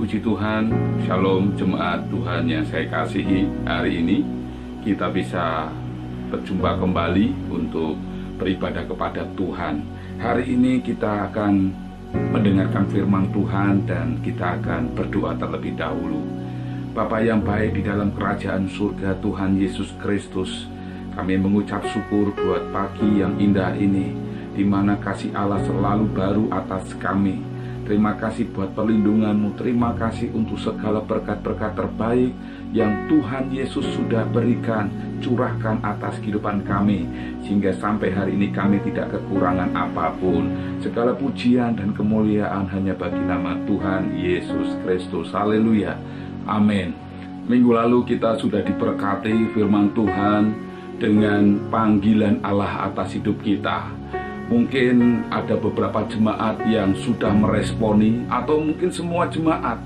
Puji Tuhan, Shalom jemaat Tuhan yang saya kasihi. Hari ini kita bisa berjumpa kembali untuk beribadah kepada Tuhan. Hari ini kita akan mendengarkan firman Tuhan dan kita akan berdoa terlebih dahulu. Bapa yang baik di dalam kerajaan surga Tuhan Yesus Kristus, kami mengucap syukur buat pagi yang indah ini, di mana kasih Allah selalu baru atas kami. Terima kasih buat perlindungan-Mu, terima kasih untuk segala berkat-berkat terbaik yang Tuhan Yesus sudah berikan, curahkan atas kehidupan kami, sehingga sampai hari ini kami tidak kekurangan apapun. Segala pujian dan kemuliaan hanya bagi nama Tuhan Yesus Kristus. Haleluya, amin. Minggu lalu kita sudah diberkati firman Tuhan dengan panggilan Allah atas hidup kita. Mungkin ada beberapa jemaat yang sudah meresponi, atau mungkin semua jemaat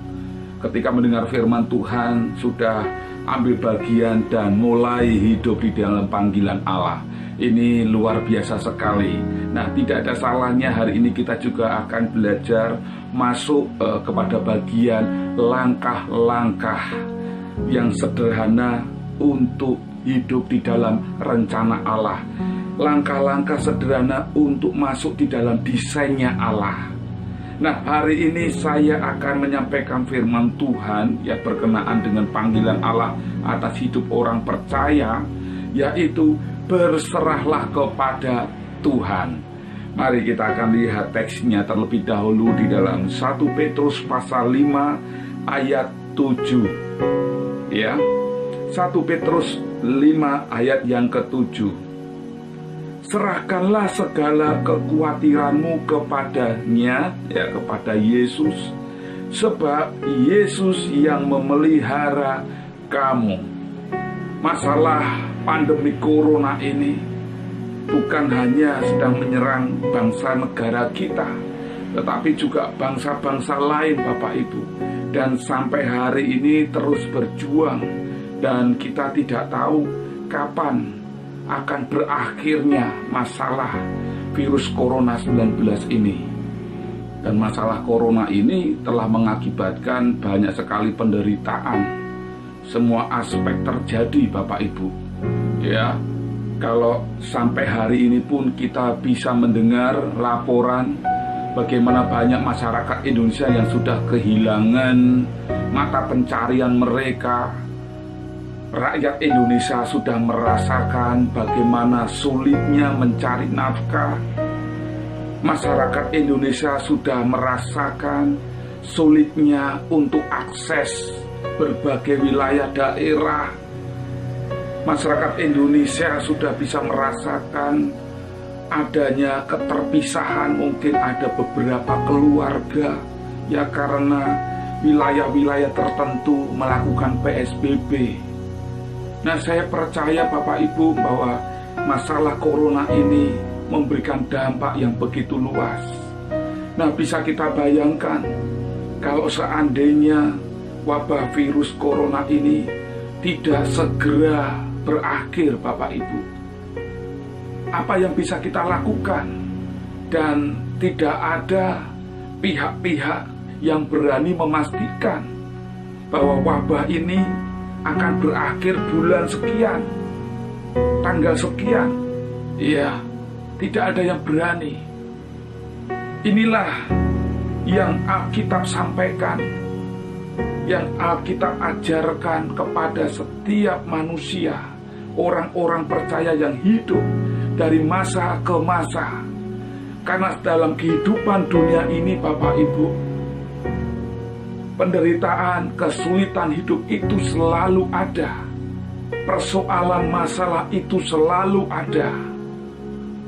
ketika mendengar firman Tuhan sudah ambil bagian dan mulai hidup di dalam panggilan Allah. Ini luar biasa sekali. Nah, tidak ada salahnya hari ini kita juga akan belajar masuk kepada bagian langkah-langkah yang sederhana untuk hidup di dalam rencana Allah. Langkah-langkah sederhana untuk masuk di dalam desainnya Allah. Nah, hari ini saya akan menyampaikan firman Tuhan yang berkenaan dengan panggilan Allah atas hidup orang percaya, yaitu berserahlah kepada Tuhan. Mari kita akan lihat teksnya terlebih dahulu di dalam 1 Petrus pasal 5 ayat 7. Ya, 1 Petrus 5 ayat yang ke-7. Serahkanlah segala kekhawatiranmu kepadanya, ya, kepada Yesus, sebab Yesus yang memelihara kamu. Masalah pandemi corona ini bukan hanya sedang menyerang bangsa negara kita, tetapi juga bangsa-bangsa lain, Bapak Ibu. Dan sampai hari ini terus berjuang, dan kita tidak tahu kapan akan berakhirnya masalah virus corona 19 ini. Dan masalah corona ini telah mengakibatkan banyak sekali penderitaan. Semua aspek terjadi, Bapak Ibu. Ya, kalau sampai hari ini pun kita bisa mendengar laporan bagaimana banyak masyarakat Indonesia yang sudah kehilangan mata pencarian mereka. Rakyat Indonesia sudah merasakan bagaimana sulitnya mencari nafkah. Masyarakat Indonesia sudah merasakan sulitnya untuk akses berbagai wilayah daerah. Masyarakat Indonesia sudah bisa merasakan adanya keterpisahan. Mungkin ada beberapa keluarga ya karena wilayah-wilayah tertentu melakukan PSBB. Nah, saya percaya Bapak Ibu bahwa masalah corona ini memberikan dampak yang begitu luas. Nah, bisa kita bayangkan kalau seandainya wabah virus corona ini tidak segera berakhir, Bapak Ibu. Apa yang bisa kita lakukan? Dan tidak ada pihak-pihak yang berani memastikan bahwa wabah ini akan berakhir bulan sekian, tanggal sekian. Iya, tidak ada yang berani. Inilah yang Alkitab sampaikan, yang Alkitab ajarkan kepada setiap manusia, orang-orang percaya yang hidup dari masa ke masa. Karena dalam kehidupan dunia ini, Bapak Ibu, penderitaan, kesulitan hidup itu selalu ada. Persoalan masalah itu selalu ada.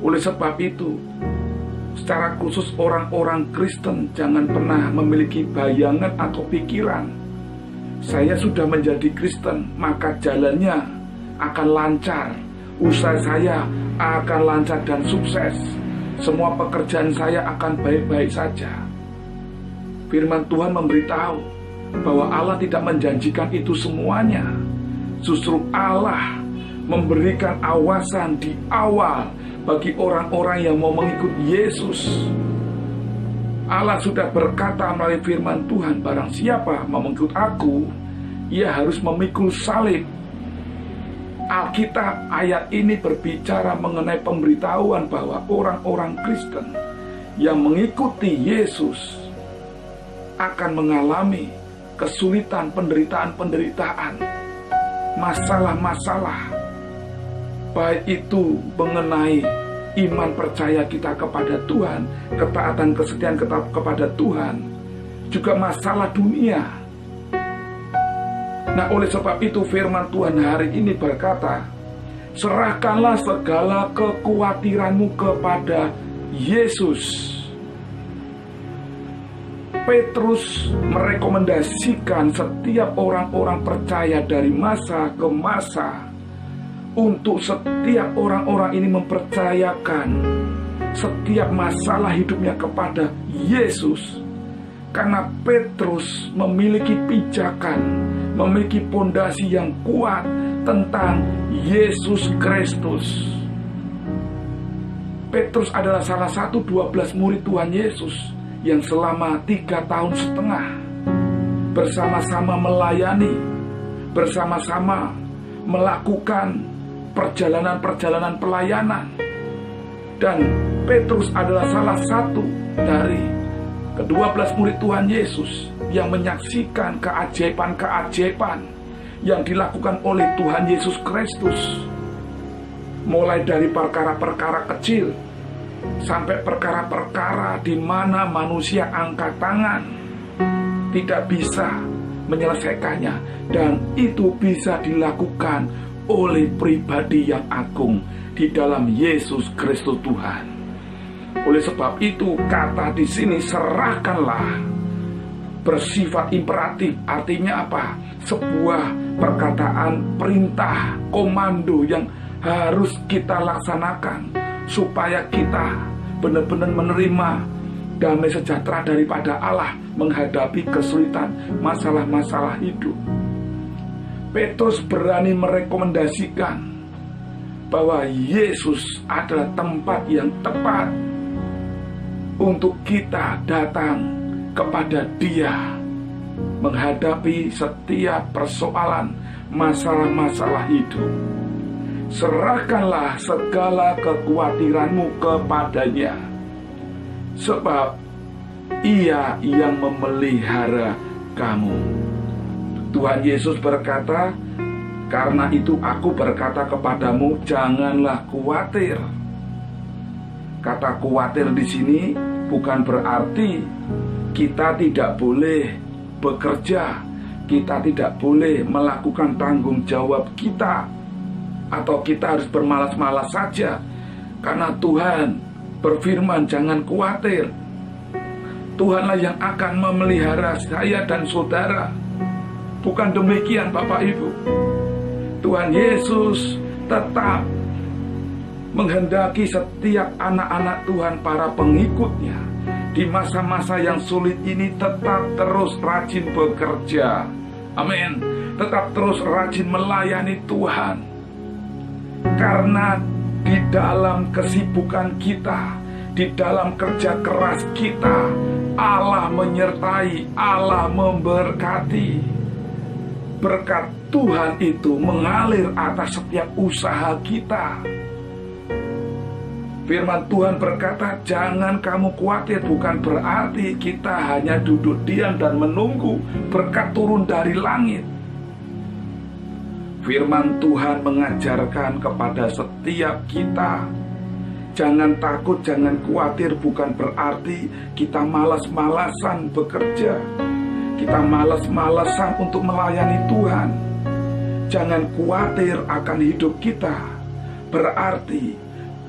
Oleh sebab itu, secara khusus orang-orang Kristen jangan pernah memiliki bayangan atau pikiran, saya sudah menjadi Kristen, maka jalannya akan lancar, usaha saya akan lancar dan sukses, semua pekerjaan saya akan baik-baik saja. Firman Tuhan memberitahu bahwa Allah tidak menjanjikan itu semuanya. Justru Allah memberikan awasan di awal bagi orang-orang yang mau mengikut Yesus. Allah sudah berkata melalui firman Tuhan, barang siapa mau mengikut aku, ia harus memikul salib. Alkitab ayat ini berbicara mengenai pemberitahuan bahwa orang-orang Kristen yang mengikuti Yesus akan mengalami kesulitan, penderitaan-penderitaan, masalah-masalah, baik itu mengenai iman percaya kita kepada Tuhan, ketaatan kesetiaan kepada Tuhan, juga masalah dunia. Nah, oleh sebab itu firman Tuhan hari ini berkata, serahkanlah segala kekhawatiranmu kepada Yesus. Petrus merekomendasikan setiap orang-orang percaya dari masa ke masa untuk setiap orang-orang ini mempercayakan setiap masalah hidupnya kepada Yesus. Karena Petrus memiliki pijakan, memiliki pondasi yang kuat tentang Yesus Kristus. Petrus adalah salah satu 12 murid Tuhan Yesus yang selama 3,5 tahun bersama-sama melayani, bersama-sama melakukan perjalanan-perjalanan pelayanan. Dan Petrus adalah salah satu dari ke-12 murid Tuhan Yesus yang menyaksikan keajaiban-keajaiban yang dilakukan oleh Tuhan Yesus Kristus. Mulai dari perkara-perkara kecil sampai perkara-perkara di mana manusia angkat tangan tidak bisa menyelesaikannya, dan itu bisa dilakukan oleh pribadi yang agung di dalam Yesus Kristus Tuhan. Oleh sebab itu kata di sini serahkanlah bersifat imperatif, artinya apa? Sebuah perkataan perintah, komando yang harus kita laksanakan supaya kita benar-benar menerima damai sejahtera daripada Allah menghadapi kesulitan masalah-masalah hidup. Petrus berani merekomendasikan bahwa Yesus adalah tempat yang tepat untuk kita datang kepada Dia menghadapi setiap persoalan masalah-masalah hidup. Serahkanlah segala kekhawatiranmu kepadanya, sebab Ia yang memelihara kamu. Tuhan Yesus berkata, karena itu aku berkata kepadamu, janganlah khawatir. Kata khawatir di sini bukan berarti kita tidak boleh bekerja, kita tidak boleh melakukan tanggung jawab kita, atau kita harus bermalas-malas saja. Karena Tuhan berfirman, jangan khawatir. Tuhanlah yang akan memelihara saya dan saudara. Bukan demikian Bapak Ibu. Tuhan Yesus tetap menghendaki setiap anak-anak Tuhan, para pengikutnya, di masa-masa yang sulit ini tetap terus rajin bekerja. Amin. Tetap terus rajin melayani Tuhan. Karena di dalam kesibukan kita, di dalam kerja keras kita, Allah menyertai, Allah memberkati. Berkat Tuhan itu mengalir atas setiap usaha kita. Firman Tuhan berkata, jangan kamu khawatir. Bukan berarti kita hanya duduk diam dan menunggu berkat turun dari langit. Firman Tuhan mengajarkan kepada setiap kita, jangan takut, jangan khawatir. Bukan berarti kita malas-malasan bekerja, kita malas-malasan untuk melayani Tuhan. Jangan khawatir akan hidup kita. Berarti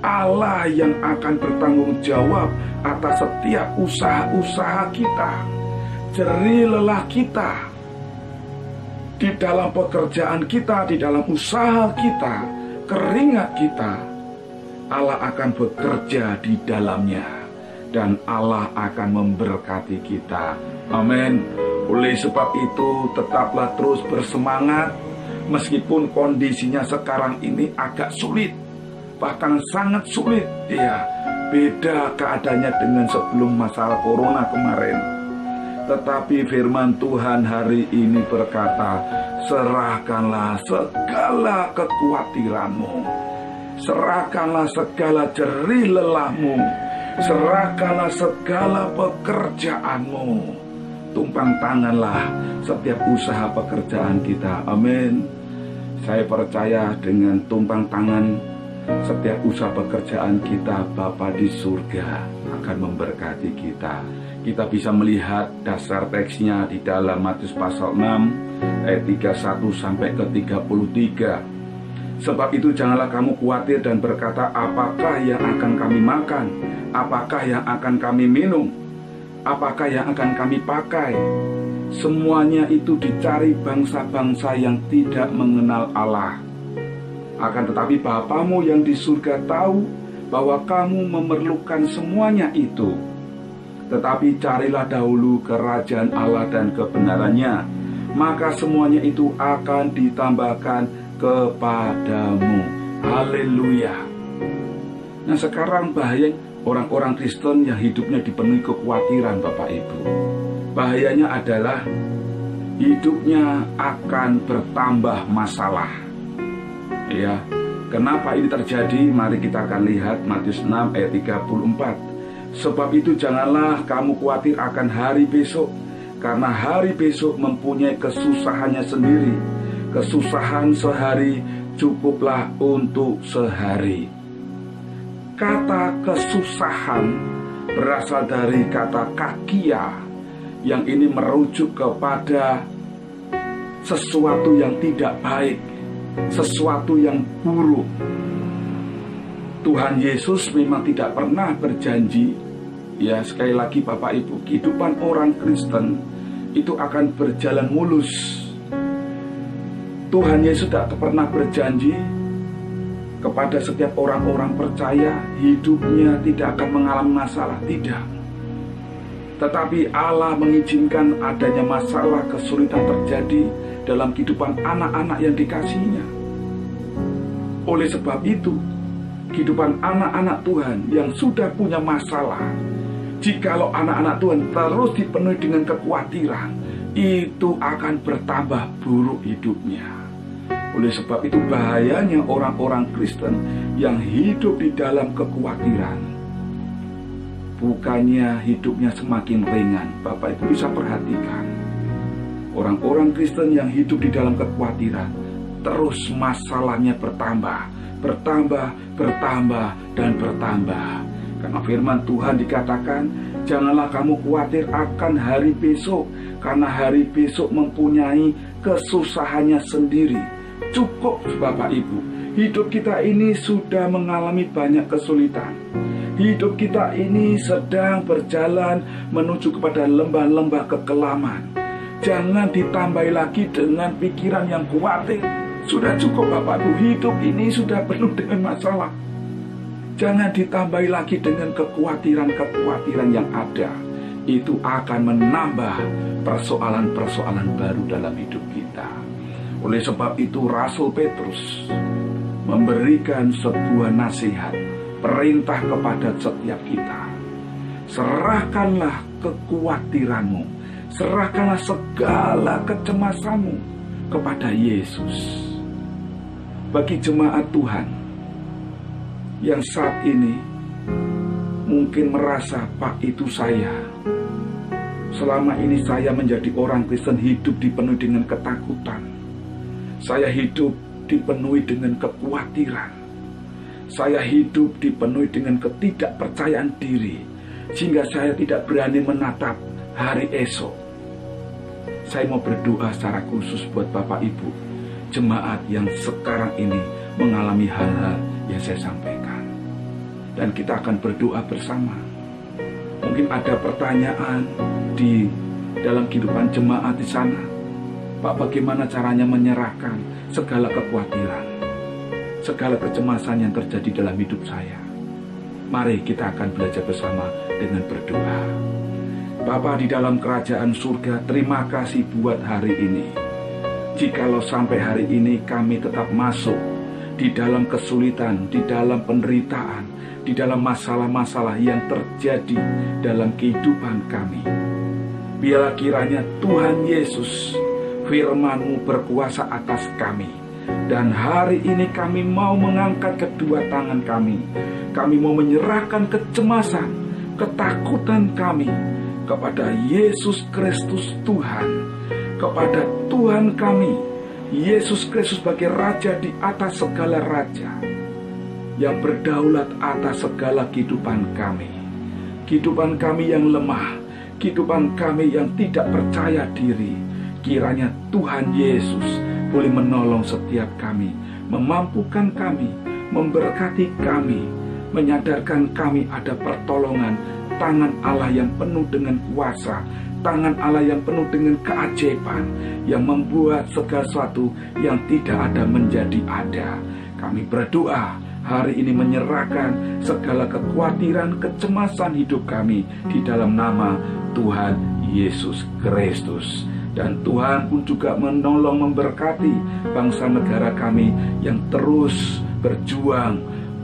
Allah yang akan bertanggung jawab atas setiap usaha-usaha kita, jerih lelah kita, di dalam pekerjaan kita, di dalam usaha kita, keringat kita. Allah akan bekerja di dalamnya, dan Allah akan memberkati kita. Amin. Oleh sebab itu tetaplah terus bersemangat. Meskipun kondisinya sekarang ini agak sulit, bahkan sangat sulit. Ya, beda keadaannya dengan sebelum masalah corona kemarin. Tetapi firman Tuhan hari ini berkata, serahkanlah segala kekhawatiranmu, serahkanlah segala jerih lelahmu, serahkanlah segala pekerjaanmu. Tumpang tanganlah setiap usaha pekerjaan kita. Amin. Saya percaya dengan tumpang tangan setiap usaha pekerjaan kita, Bapa di surga akan memberkati kita. Kita bisa melihat dasar teksnya di dalam Matius pasal 6 ayat 31 sampai ke 33. Sebab itu janganlah kamu khawatir dan berkata, apakah yang akan kami makan? Apakah yang akan kami minum? Apakah yang akan kami pakai? Semuanya itu dicari bangsa-bangsa yang tidak mengenal Allah. Akan tetapi Bapamu yang di surga tahu bahwa kamu memerlukan semuanya itu. Tetapi carilah dahulu kerajaan Allah dan kebenarannya, maka semuanya itu akan ditambahkan kepadamu. Haleluya. Nah, sekarang bahaya orang-orang Kristen yang hidupnya dipenuhi kekhawatiran, Bapak Ibu. Bahayanya adalah hidupnya akan bertambah masalah. Ya, kenapa ini terjadi? Mari kita akan lihat Matius 6 ayat 34. Sebab itu janganlah kamu khawatir akan hari besok, karena hari besok mempunyai kesusahannya sendiri. Kesusahan sehari cukuplah untuk sehari. Kata kesusahan berasal dari kata kakia, yang ini merujuk kepada sesuatu yang tidak baik, sesuatu yang buruk. Tuhan Yesus memang tidak pernah berjanji, ya sekali lagi Bapak Ibu, kehidupan orang Kristen itu akan berjalan mulus. Tuhan Yesus tidak pernah berjanji kepada setiap orang-orang percaya hidupnya tidak akan mengalami masalah, tidak. Tetapi Allah mengizinkan adanya masalah, kesulitan terjadi dalam kehidupan anak-anak yang dikasihinya. Oleh sebab itu, kehidupan anak-anak Tuhan yang sudah punya masalah, jikalau anak-anak Tuhan terus dipenuhi dengan kekhawatiran, itu akan bertambah buruk hidupnya. Oleh sebab itu bahayanya orang-orang Kristen yang hidup di dalam kekhawatiran. Bukannya hidupnya semakin ringan. Bapak Ibu bisa perhatikan, orang-orang Kristen yang hidup di dalam kekhawatiran, terus masalahnya bertambah, dan bertambah. Karena firman Tuhan dikatakan, janganlah kamu khawatir akan hari besok, karena hari besok mempunyai kesusahannya sendiri. Cukup Bapak Ibu, hidup kita ini sudah mengalami banyak kesulitan. Hidup kita ini sedang berjalan menuju kepada lembah-lembah kekelaman. Jangan ditambahi lagi dengan pikiran yang khawatir. Sudah cukup Bapak Ibu, hidup ini sudah penuh dengan masalah. Jangan ditambahi lagi dengan kekhawatiran-kekhawatiran yang ada. Itu akan menambah persoalan-persoalan baru dalam hidup kita. Oleh sebab itu Rasul Petrus memberikan sebuah nasihat, perintah kepada setiap kita. Serahkanlah kekhawatiranmu, serahkanlah segala kecemasanmu kepada Yesus. Bagi jemaat Tuhan yang saat ini mungkin merasa, Pak, itu saya. Selama ini saya menjadi orang Kristen hidup dipenuhi dengan ketakutan. Saya hidup dipenuhi dengan kekhawatiran. Saya hidup dipenuhi dengan ketidakpercayaan diri, sehingga saya tidak berani menatap hari esok. Saya mau berdoa secara khusus buat Bapak Ibu, jemaat yang sekarang ini mengalami hal-hal yang saya sampaikan. Dan kita akan berdoa bersama. Mungkin ada pertanyaan di dalam kehidupan jemaat di sana. Pak, bagaimana caranya menyerahkan segala kekhawatiran, segala kecemasan yang terjadi dalam hidup saya? Mari kita akan belajar bersama dengan berdoa. Bapa di dalam kerajaan surga, terima kasih buat hari ini. Jikalau sampai hari ini kami tetap masuk di dalam kesulitan, di dalam penderitaan, di dalam masalah-masalah yang terjadi dalam kehidupan kami. Biarlah kiranya Tuhan Yesus, firman-Mu berkuasa atas kami. Dan hari ini kami mau mengangkat kedua tangan kami. Kami mau menyerahkan kecemasan, ketakutan kami kepada Yesus Kristus Tuhan, kepada Tuhan kami, Yesus Kristus sebagai Raja di atas segala raja, yang berdaulat atas segala kehidupan kami. Kehidupan kami yang lemah, kehidupan kami yang tidak percaya diri, kiranya Tuhan Yesus boleh menolong setiap kami, memampukan kami, memberkati kami, menyadarkan kami ada pertolongan tangan Allah yang penuh dengan kuasa, tangan Allah yang penuh dengan keajaiban, yang membuat segala sesuatu yang tidak ada menjadi ada. Kami berdoa hari ini menyerahkan segala kekhawatiran, kecemasan hidup kami di dalam nama Tuhan Yesus Kristus. Dan Tuhan pun juga menolong, memberkati bangsa negara kami yang terus berjuang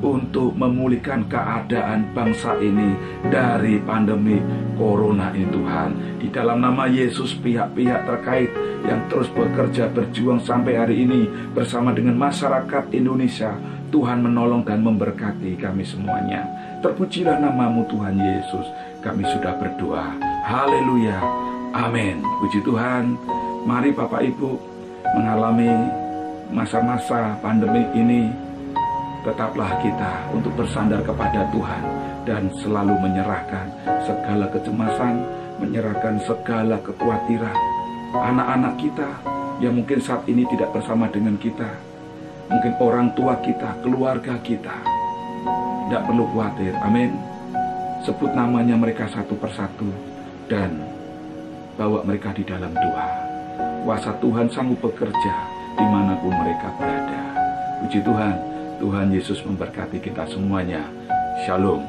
untuk memulihkan keadaan bangsa ini dari pandemi corona ini Tuhan. Di dalam nama Yesus, pihak-pihak terkait yang terus bekerja berjuang sampai hari ini bersama dengan masyarakat Indonesia, Tuhan menolong dan memberkati kami semuanya. Terpujilah nama-Mu Tuhan Yesus. Kami sudah berdoa. Haleluya. Amin. Puji Tuhan. Mari Bapak Ibu mengalami masa-masa pandemi ini, tetaplah kita untuk bersandar kepada Tuhan dan selalu menyerahkan segala kecemasan, menyerahkan segala kekhawatiran. Anak-anak kita yang mungkin saat ini tidak bersama dengan kita, mungkin orang tua kita, keluarga kita, tidak perlu khawatir. Amin. Sebut namanya mereka satu persatu dan bawa mereka di dalam doa. Kuasa Tuhan sanggup bekerja dimanapun mereka berada. Puji Tuhan. Tuhan Yesus memberkati kita semuanya. Shalom.